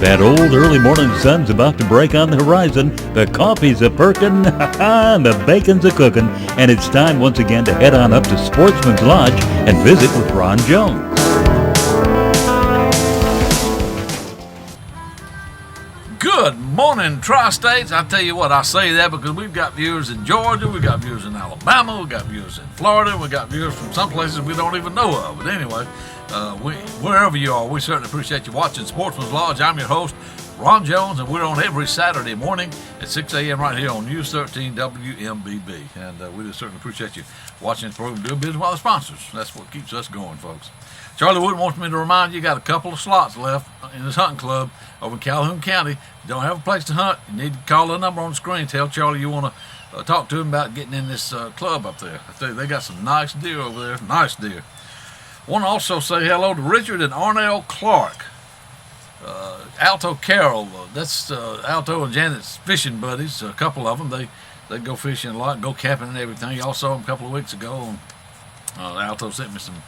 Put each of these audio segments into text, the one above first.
That old early morning sun's about to break on the horizon. The coffee's a-perkin', and the bacon's a-cookin', and it's time once again to head on up to Sportsman's Lodge and visit with Ron Jones. Good morning, Tri-States. I tell you what, I say that because we've got viewers in Georgia, we've got viewers in Alabama, we've got viewers in Florida, we've got viewers from some places we don't even know of. But anyway, wherever you are, we certainly appreciate you watching Sportsman's Lodge. I'm your host, Ron Jones, and we're on every Saturday morning at 6 a.m. right here on News 13 WMBB. And we just certainly appreciate you watching this program, doing business with the sponsors. That's what keeps us going, folks. Charlie Wood wants me to remind you got a couple of slots left in this hunting club over in Calhoun County. If you don't have a place to hunt, you need to call the number on the screen. Tell Charlie you want to talk to him about getting in this club up there. I tell you, they got some nice deer over there. Nice deer. Want to also say hello to Richard and Arnell Clark. Alto Carroll, that's Alto and Janet's fishing buddies, a couple of them. They go fishing a lot, go camping and everything. Y'all saw them a couple of weeks ago. Alto sent me some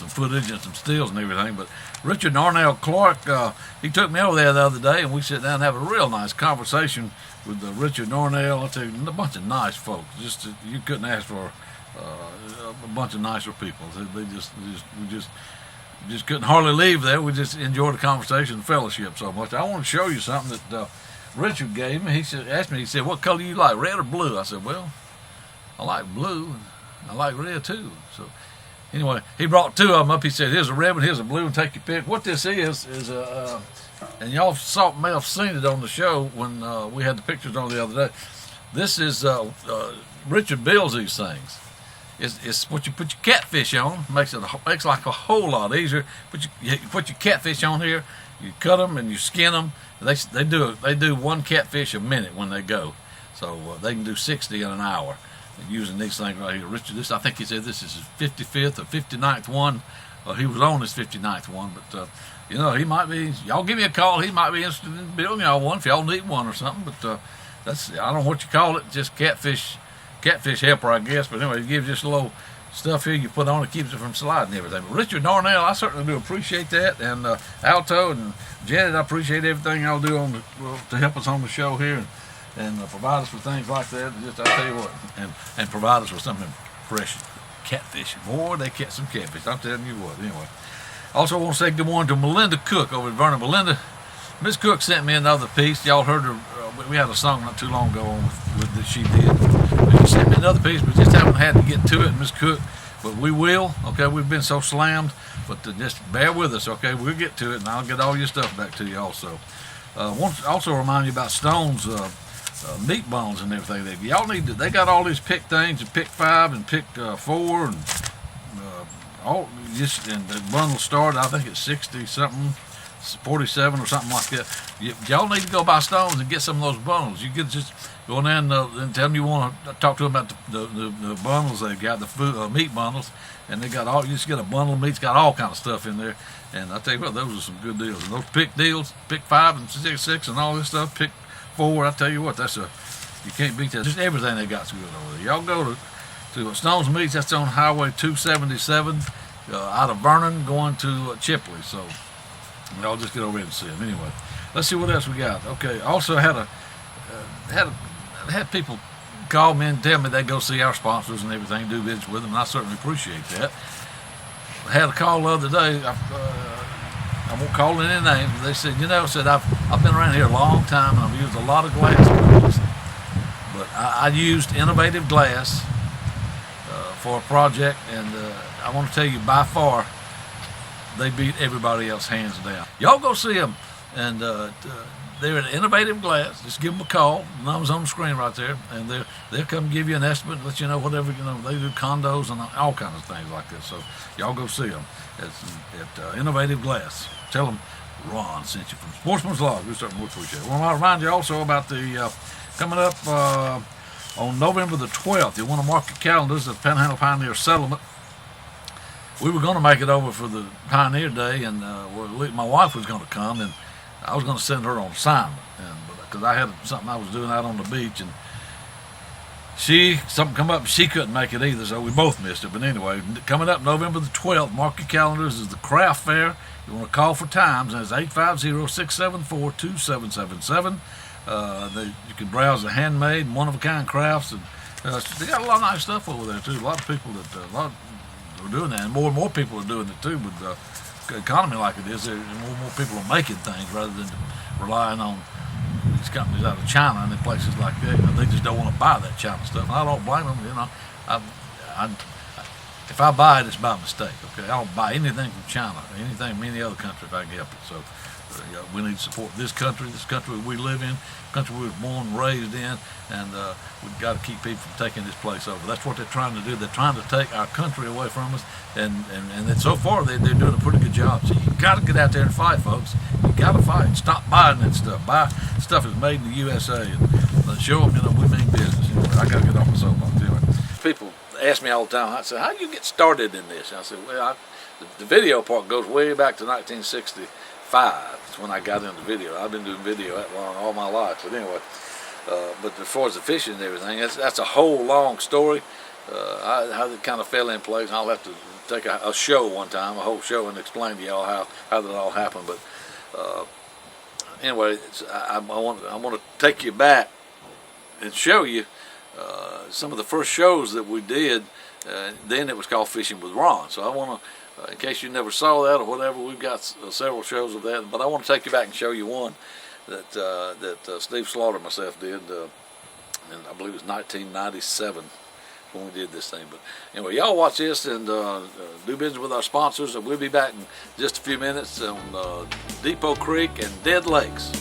footage and some stills and everything. But Richard and Arnell Clark, he took me over there the other day, and we sat down and have a real nice conversation with Richard and Arnell. I'll tell you, a bunch of nice folks. Just you couldn't ask for a bunch of nicer people. We just couldn't hardly leave there. We just enjoyed the conversation and fellowship so much. I want to show you something that Richard gave me. He asked me, "What color you like, red or blue?" I said, "Well, I like blue. I like red too." So anyway, he brought two of them up. He said, "Here's a red one, here's a blue one. Take your pick." What this is and y'all may have seen it on the show when we had the pictures on the other day. This is Richard builds these things. It's what you put your catfish on. Makes like a whole lot easier. You put your catfish on here. You cut them and you skin them. They do one catfish a minute when they go, so they can do 60 in an hour using these things right here. Richard, I think he said this is his 55th or 59th one. He was on his 59th one, but he might be. Y'all give me a call. He might be interested in building y'all one if y'all need one or something. But I don't know what you call it. Just catfish helper, I guess. But anyway, it gives you just a little stuff here you put on. It keeps it from sliding and everything. But Richard and Arnell, I certainly do appreciate that. And Alto and Janet, I appreciate everything y'all do to help us on the show here. And provide us with things like that. Just I tell you what, and provide us with something fresh, catfish. Boy, they catch some catfish. I'm telling you what. Anyway, also want to say good morning to Melinda Cook over at Vernon. Melinda, Miss Cook sent me another piece. Y'all heard her. We had a song not too long ago that she did. She sent me another piece, but just haven't had to get to it, Miss Cook. But we will. Okay, we've been so slammed, but just bear with us. Okay, we'll get to it, and I'll get all your stuff back to you also. Want to also remind you about Stone's. Meat bones and everything. They got all these pick things, and pick 5 and pick 4 and and the bundle started. I think it's 60 something, 47 or something like that. Y'all need to go buy Stones and get some of those bundles. You could just go in there and tell them you want to talk to them about the bundles they've got, the food meat bundles, and they got all. You just get a bundle of meats, got all kind of stuff in there. And I tell you what, those are some good deals. And those pick deals, pick 5 and 6 and all this stuff, pick 4, I tell you what, you can't beat that. Just everything they got's good over there. Y'all go to Stone's Meats. That's on Highway 277 out of Vernon going to Chipley. So y'all just get over there and see them. Anyway, let's see what else we got. Okay, also had people call me and tell me they go see our sponsors and everything, do business with them, and I certainly appreciate that. I had a call the other day. I won't call any names, but they said, I've been around here a long time and I've used a lot of glass companies, but I used Innovative Glass for a project, and I want to tell you, by far, they beat everybody else hands down. Y'all go see them, and they're at Innovative Glass. Just give them a call. The number's on the screen right there, and they'll come give you an estimate, let you know whatever. They do condos and all kinds of things like this. So y'all go see them at Innovative Glass. Tell them Ron sent you from Sportsman's Lodge. We certainly appreciate it. I want to remind you also about the coming up on November the 12th. You want to mark your calendars at the Panhandle Pioneer Settlement. We were going to make it over for the Pioneer Day, and my wife was going to come, and I was going to send her on assignment, because I had something I was doing out on the beach, and something come up, she couldn't make it either, so we both missed it. But anyway, coming up November the 12th, mark your calendars, is the craft fair. You want to call for times, and it's 850-674-2777. You can browse the handmade, one-of-a-kind crafts, and they got a lot of nice stuff over there too. A lot of people are doing that, and more people are doing it too. With the economy like it is, more and more people are making things rather than relying on these companies out of China and in places like that. They just don't want to buy that China stuff. And I don't blame them. If I buy it, it's by mistake. Okay, I don't buy anything from China, anything from any other country if I can help it. So we need to support this country we live in, country we were born and raised in, and we've got to keep people from taking this place over. That's what they're trying to do. They're trying to take our country away from us, and so far they're doing a pretty good job. So you got to get out there and fight, folks. You got to fight. Stop buying that stuff. Buy stuff that's made in the USA, and show them we mean business. I got to get off my soapbox. Anyway, people ask me all the time. I say, how do you get started in this? And I said, well, the video part goes way back to 1965. That's when I got into video. I've been doing video that long all my life. But anyway, but as far as the fishing and everything, that's a whole long story. How it kind of fell in place. I'll have to take a show one time, a whole show, and explain to y'all how that all happened. But anyway, I want to take you back and show you some of the first shows that we did. Then it was called Fishing with Ron. So I want to, in case you never saw that or whatever, we've got several shows of that. But I want to take you back and show you one that Steve Slaughter and myself did, and I believe it was 1997 when we did this thing. But anyway, y'all watch this and do business with our sponsors, and we'll be back in just a few minutes on Depot Creek and Dead Lakes.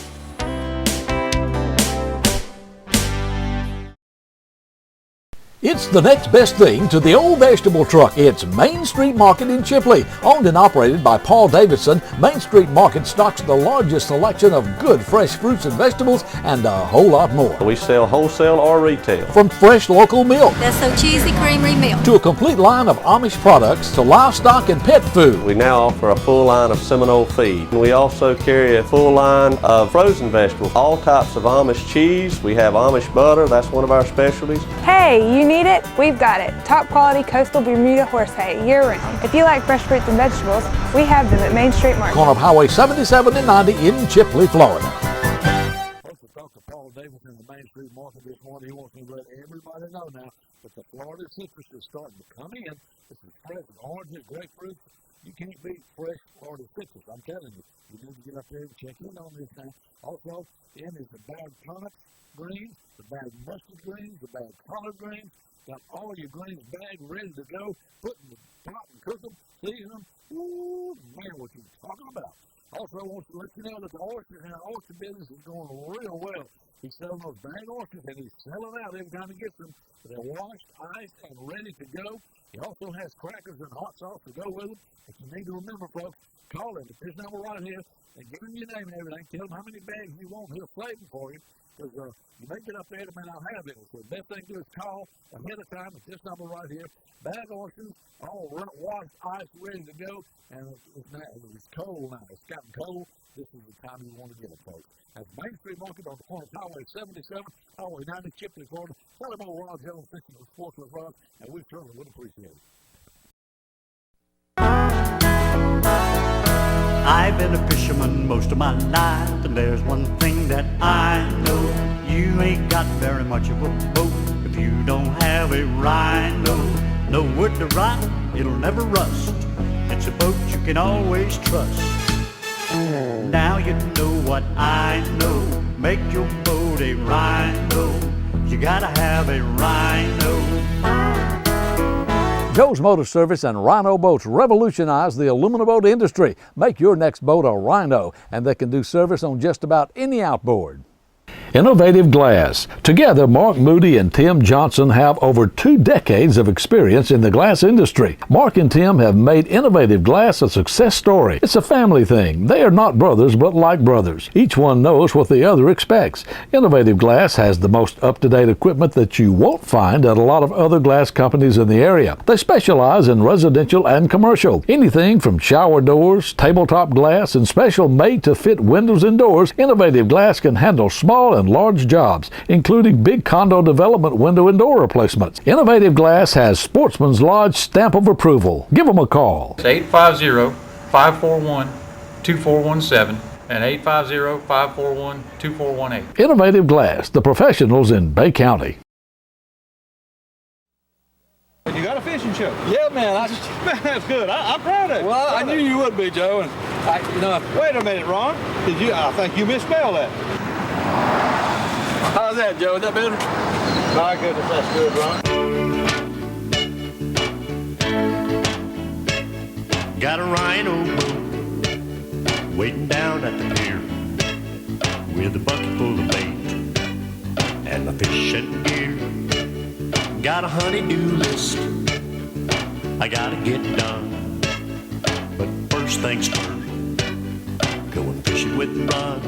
It's the next best thing to the old vegetable truck. It's Main Street Market in Chipley. Owned and operated by Paul Davidson, Main Street Market stocks the largest selection of good fresh fruits and vegetables and a whole lot more. We sell wholesale or retail. From fresh local milk that's so cheesy creamery milk to a complete line of Amish products to livestock and pet food. We now offer a full line of Seminole feed. We also carry a full line of frozen vegetables, all types of Amish cheese. We have Amish butter, that's one of our specialties. Hey, you need it? We've got it. Top quality coastal Bermuda horse hay year-round. If you like fresh fruits and vegetables, we have them at Main Street Market. Corner of Highway 77 and 90 in Chipley, Florida. Folks, we talked to Paul Davidson in the Main Street Market this morning. He wants me to let everybody know now that the Florida citrus is starting to come in. This is fresh oranges, grapefruit. You can't beat fresh Florida citrus. I'm telling you. You need to get up there and check in on this thing. Also, in is the bagged turnip greens, the bagged mustard greens, the bagged collard greens. Got all your greens bagged, ready to go. Put in the pot and cook them, season them. Ooh, man, what you talking about. Also, I want to let you know that the oyster and our oyster business is going real well. He's selling those bagged oysters, and he's selling out every time he gets them. They're washed, iced, and ready to go. He also has crackers and hot sauce to go with them. If you need to remember, folks, call him at this number right here and give him your name and everything. Tell him how many bags you want. He'll save them for you. Because you may get up there and may not have it. So the best thing to do is call ahead of time at this number right here. Bag oysters, all washed, iced, ready to go. And it's cold now. It's gotten cold. This is the time you want to get it, folks. That's Main Street Market on the corner of Highway 77, Highway 90, Chipley, Florida. Tell them about Ron Jones Fishing with Sports with Ron, and we certainly would appreciate it. I've been a fisherman most of my life, and there's one thing that I know. You ain't got very much of a boat if you don't have a rhino. Know wood to rot, it'll never rust. It's a boat you can always trust. Now you know what I know. Make your boat a rhino. You gotta have a rhino. Joe's Motor Service and Rhino Boats revolutionize the aluminum boat industry. Make your next boat a Rhino, and they can do service on just about any outboard. Innovative Glass. Together, Mark Moody and Tim Johnson have over 2 decades of experience in the glass industry. Mark and Tim have made Innovative Glass a success story. It's a family thing. They are not brothers, but like brothers. Each one knows what the other expects. Innovative Glass has the most up-to-date equipment that you won't find at a lot of other glass companies in the area. They specialize in residential and commercial. Anything from shower doors, tabletop glass, and special made-to-fit windows and doors, Innovative Glass can handle small and and large jobs, including big condo development window and door replacements. Innovative Glass has Sportsman's Lodge stamp of approval. Give them a call. It's 850-541-2417 and 850-541-2418. Innovative Glass, the professionals in Bay County. You got a fishing show? Yeah, man. Man, that's good. I'm proud of you. Well, I knew you would be, Joe. And wait a minute, Ron. I think you misspelled that. How's that, Joe? Is that better? My goodness, that's good, Ron. Got a rhino boat waiting down at the pier with a bucket full of bait and my fishing gear. Got a honey-do list I gotta get done, but first things first, going fishing with Ron.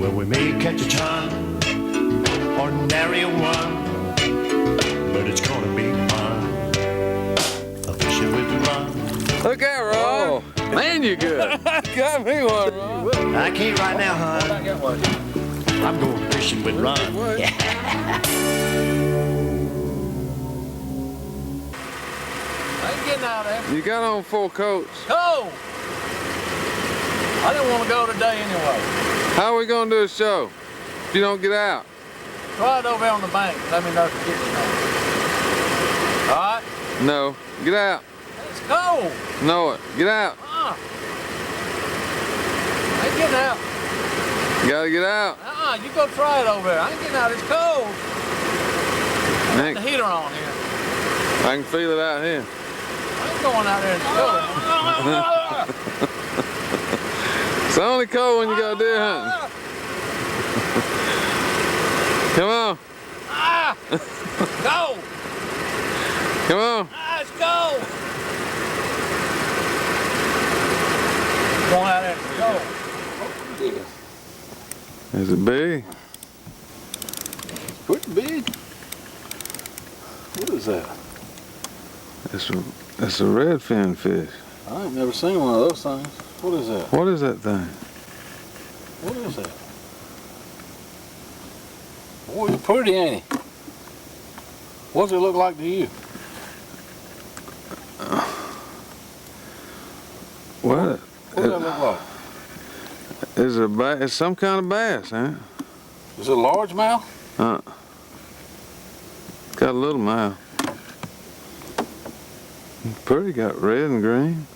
Well, we may catch a chum or nary a one, but it's gonna be fun, fishing with Ron. Look at Ron. Oh, man, you good. Got me one, Ron. I can't right now, hon. I got one. I'm going fishing with Ron. Yeah. You got on full coats. Cold. I didn't want to go today anyway. How are we going to do a show if you don't get out? Try it over on the bank. Let me know if you get your name. All right? No. Get out. It's cold. Know it. Get out. I ain't getting out. You got to get out. You go try it over there. I ain't getting out. It's cold. I got the heater on here. I can feel it out here. I ain't going out there in the cold. It's only cold when you go deer hunting. Come on. Cold. Come on. It's cold. Going out there in the cold. Is it big? Pretty big. What is that? It's a redfin fish. I ain't never seen one of those things. What is that? What is that thing? What is that? Boy, you're pretty, ain't he? What does it look like to you? What? What does that look like? It's some kind of bass, huh? Is it a largemouth? Got a little mouth. Pretty, got red and green.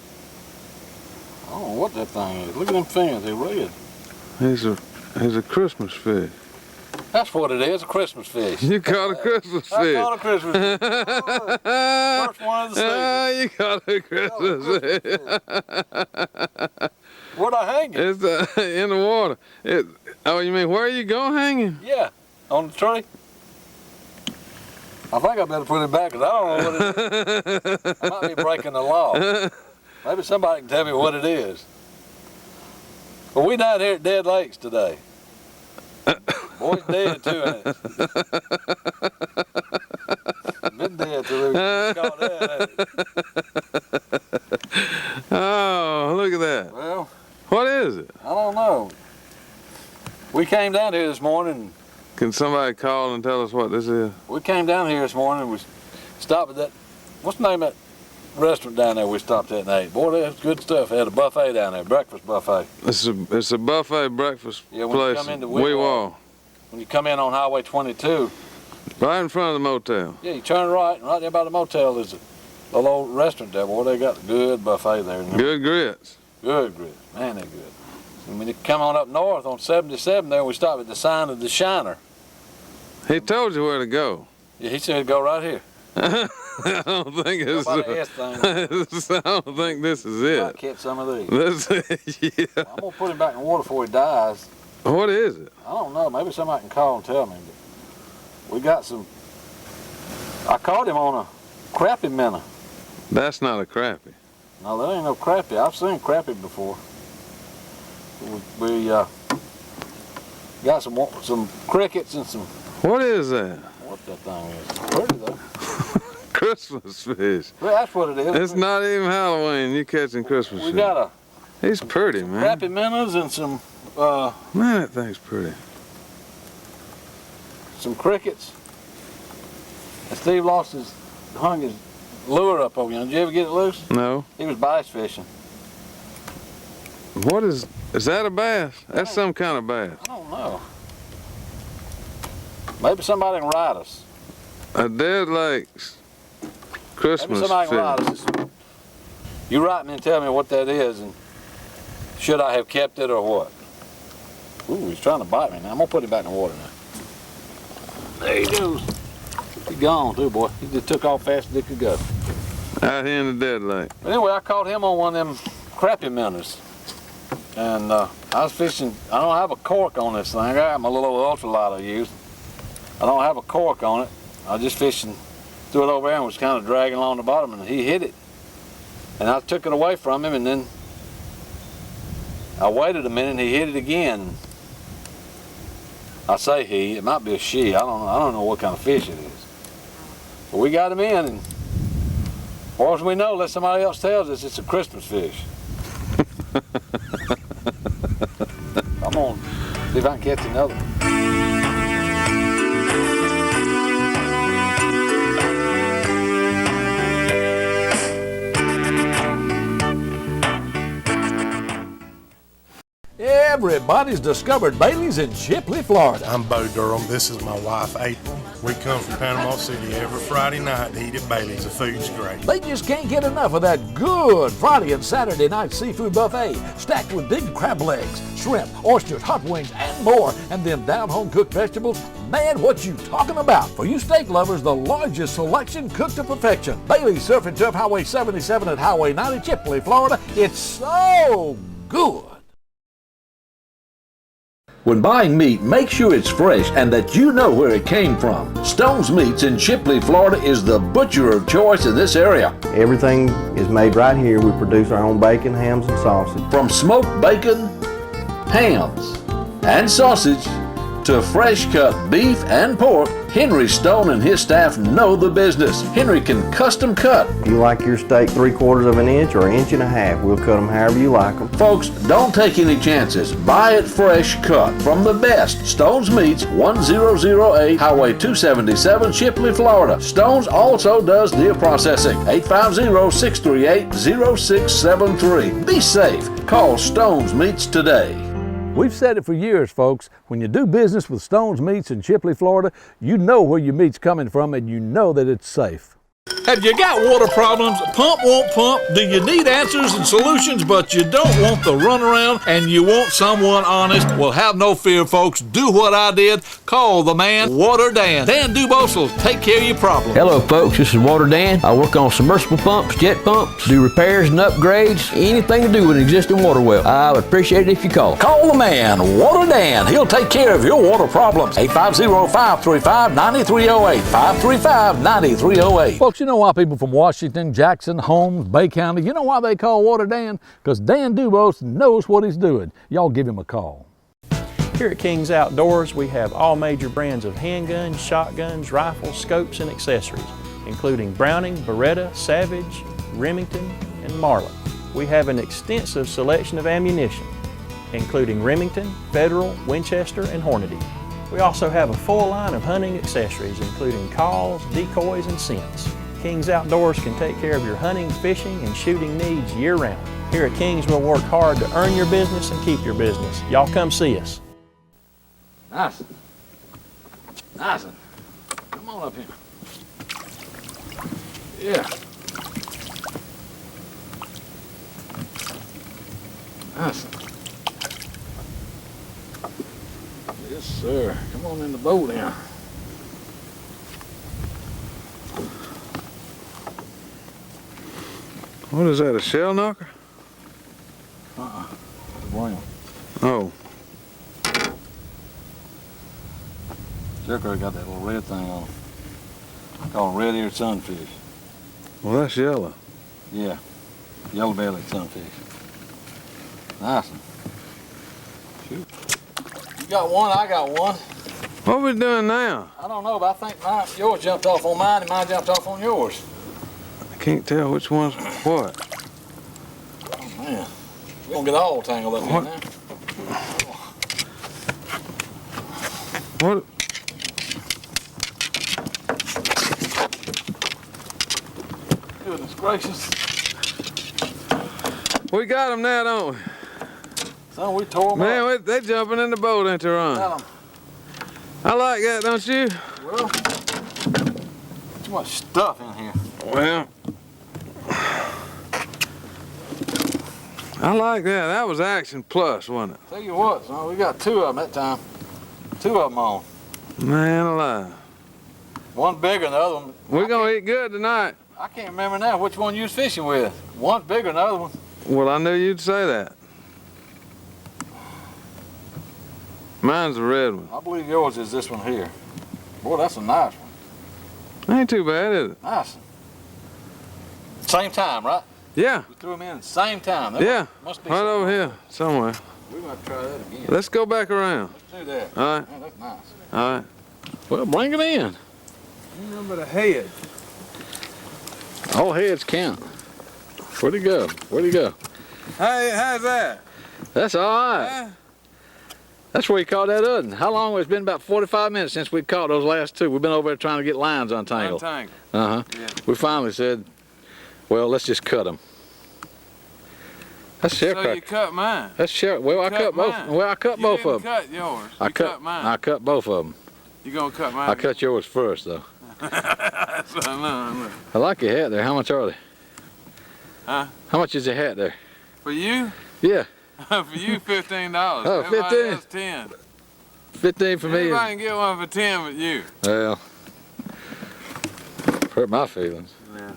I don't know what that thing is. Look at them fins, they're red. He's a Christmas fish. That's what it is, a Christmas fish. You caught a Christmas fish. I caught a Christmas fish. First one of the season. You caught a Christmas fish. Where'd I hang it? It's in the water. Oh, you mean where are you going hanging? Yeah, on the tree. I think I better put it back because I don't know what it is. I might be breaking the law. Maybe somebody can tell me what it is. But we down here at Dead Lakes today. Boy's dead too, ain't it? Been dead till we caught that, ain't it? Oh, look at that. Well, what is it? I don't know. We came down here this morning. Can somebody call and tell us what this is? We came down here this morning. We stopped at that. What's the name of that restaurant down there we stopped at and ate? Boy, that's good stuff. They had a buffet down there, breakfast buffet. It's a buffet breakfast when place. You come into Weewall. When you come in on Highway 22. Right in front of the motel. Yeah, you turn right, and right there by the motel is a little old restaurant there. Boy, they got a good buffet there. Good grits. Good grits. Man, they're good. And when you come on up north on 77 there, we stopped at the sign of the Shiner. He told you where to go. Yeah, he said go right here. I don't think it's. I don't think this is it. I kept some of these. Yeah. I'm gonna put him back in the water before he dies. What is it? I don't know. Maybe somebody can call and tell me. But we got some. I caught him on a crappie minnow. That's not a crappie. No, that ain't no crappie. I've seen crappie before. We got some crickets and some. What is that? What that thing is? It's pretty though. Christmas fish. Well, that's what it is. It's not even Halloween. You catching Christmas fish. We got He's pretty, man. crappie minnows and some. Man, that thing's pretty. some crickets. And Steve hung his lure up over you. Did you ever get it loose? No. He was bass fishing. What is that a bass? That's some kind of bass. I don't know. Maybe somebody can ride us. A Dead Lakes Christmas Maybe somebody can ride fish. us. You write me and tell me what that is, and should I have kept it or what? Ooh, he's trying to bite me now. I'm gonna put it back in the water now. There he goes. He's gone too, boy. He just took off fast as it could go. Out here in the Dead Lake. But anyway, I caught him on one of them crappie minnows. And I was fishing. I don't have a cork on this thing. I got my little ultralight I use. I don't have a cork on it. I was just fishing, threw it over there and was kind of dragging along the bottom, and he hit it. And I took it away from him, and then I waited a minute and he hit it again. I say he, it might be a she. I don't know what kind of fish it is. But we got him in, and as far as we know, unless somebody else tells us, it's a Christmas fish. I'm gonna see if I can catch another one. Everybody's discovered Bailey's in Shipley, Florida. I'm Bo Durham. This is my wife, April. We come from Panama City every Friday night to eat at Bailey's. The food's great. They just can't get enough of that good Friday and Saturday night seafood buffet, stacked with big crab legs, shrimp, oysters, hot wings, and more. And them down-home cooked vegetables, man, what you talking about? For you steak lovers, the largest selection cooked to perfection. Bailey's Surf and Turf Highway 77 at Highway 90, Chipley, Florida. It's so good. When buying meat, make sure it's fresh and that you know where it came from. Stone's Meats in Chipley, Florida is the butcher of choice in this area. Everything is made right here. We produce our own bacon, hams, and sausage. From smoked bacon, hams, and sausage to fresh-cut beef and pork, Henry Stone and his staff know the business. Henry can custom cut. If you like your steak 3/4 of an inch or 1.5 inches, we'll cut them however you like them. Folks, don't take any chances. Buy it fresh cut from the best. Stone's Meats, 1008 Highway 277, Chipley, Florida. Stone's also does deer processing. 850-638-0673. Be safe. Call Stone's Meats today. We've said it for years, folks. When you do business with Stone's Meats in Chipley, Florida, you know where your meat's coming from and you know that it's safe. Have you got water problems? Pump won't pump? Do you need answers and solutions, but you don't want the runaround and you want someone honest? Well, have no fear, folks. Do what I did. Call the man, Water Dan. Dan Dubose will take care of your problem. Hello, folks. This is Water Dan. I work on submersible pumps, jet pumps, do repairs and upgrades, anything to do with an existing water well. I would appreciate it if you call. Call the man, Water Dan. He'll take care of your water problems. 850-535-9308. 535-9308. Folks, you know why people from Washington, Jackson, Holmes, Bay County, you know why they call Water Dan? Because Dan Dubose knows what he's doing. Y'all give him a call. Here at King's Outdoors, we have all major brands of handguns, shotguns, rifles, scopes, and accessories, including Browning, Beretta, Savage, Remington, and Marlin. We have an extensive selection of ammunition, including Remington, Federal, Winchester, and Hornady. We also have a full line of hunting accessories, including calls, decoys, and scents. King's Outdoors can take care of your hunting, fishing, and shooting needs year-round. Here at King's, we'll work hard to earn your business and keep your business. Y'all come see us. Nice. Nice. Come on up here. Yeah. Nice. Yes, sir. Come on in the boat now. What is that, a shell knocker? Brown. Oh. Jerker got that little red thing on it. Called red-eared sunfish. Well, that's yellow. Yeah. Yellow-bellied sunfish. Nice one. Shoot. You got one, I got one. What are we doing now? I don't know, but I think yours jumped off on mine and mine jumped off on yours. I can't tell which one's what. Oh, man. We're going to get all tangled up here now. What? Goodness gracious. We got them now, don't we? Son, we tore them up. Man, they jumping in the boat, ain't they, Ron? Got 'em. I like that, don't you? Well, too much stuff in here. Well, I like that. That was action plus, wasn't it? Tell you what, son, we got 2 of them that time. 2 of them on. Man alive. One bigger than the other one. We're gonna eat good tonight. I can't remember now which one you was fishing with. One's bigger than the other one. Well, I knew you'd say that. Mine's the red one. I believe yours is this one here. Boy, that's a nice one. Ain't too bad, is it? Nice. Same time, right? Yeah. We threw them in at the same time. That Yeah. Must be Right over here, somewhere. We might try that again. Let's go back around. Let's do that. All right. Man, that's nice. All right. Well, bring it in. Remember the head. All heads count. Where'd he go? Where'd he go? Hey, how's that? That's all right. That's where he caught that other one. How long? It's been about 45 minutes since we caught those last 2. We've been over there trying to get lines untangled. Untangled. Uh-huh. Yeah. We finally said, well, let's just cut them. That's shell So crack. you cut mine. That's shell. Well, I cut both. mine. Well, I cut You both didn't of them. cut yours. I You cut mine. I cut both of them. You gonna cut mine? I cut yours first, though. That's what I know. I like your hat there. How much are they? Huh? How much is your hat there? For you? Yeah. For you, $15. Oh, Everybody 15? else 10. 15 for me. Everybody can get one for 10 but you. Well, hurt my feelings. Yeah.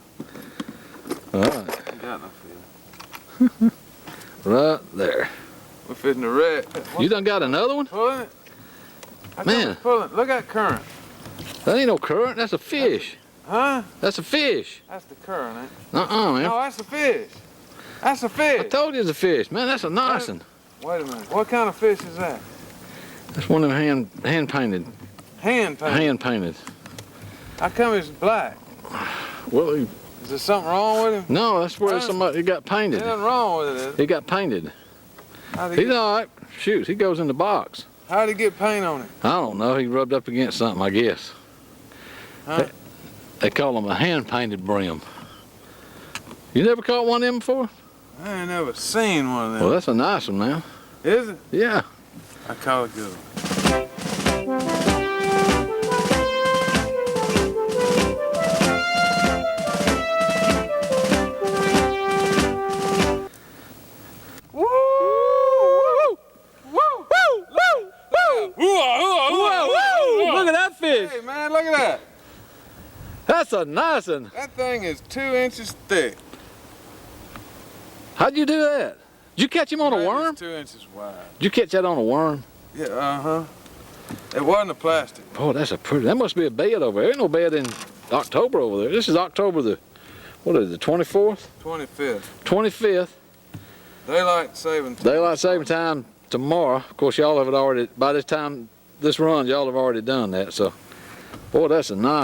All right. You got no feeling. Right there. We're fitting the wreck. You done got another one? Pulling it? I Man. was pulling. Look at current. That ain't no current. That's a fish. Huh? That's a fish. That's the current, ain't it? Man. No, that's a fish. That's a fish. I told you it's a fish, man. That's a nice one. Wait a minute. What kind of fish is that? That's one of them hand painted. Hand painted. Hand painted. How come it's black? Well, Is there something wrong with him? no, that's where somebody got painted. There's nothing wrong with it. He got painted. How'd He's all right. Shoot, he goes in the box. How'd he get paint on it? I don't know. He rubbed up against something, I guess. Huh? They call them a hand painted brim. You never caught one of them before? I ain't never seen one of them. Well, that's a nice one, man. Is it? Yeah. I call it good. Look at that fish. Hey man, look at that. That's a nice one. That thing is 2 inches thick. How'd you do that? Did you catch him on a Maybe worm? It's 2 inches wide. Did you catch that on a worm? Yeah, uh-huh. It wasn't a plastic. Oh, that's a pretty, that must be a bed over there. Ain't no bed in October over there. This is October the, what is it, 24th? 25th. 25th. Daylight saving time. Daylight saving time tomorrow. Of course, y'all have it already, by this time this run, y'all have already done that. So, boy, that's a nice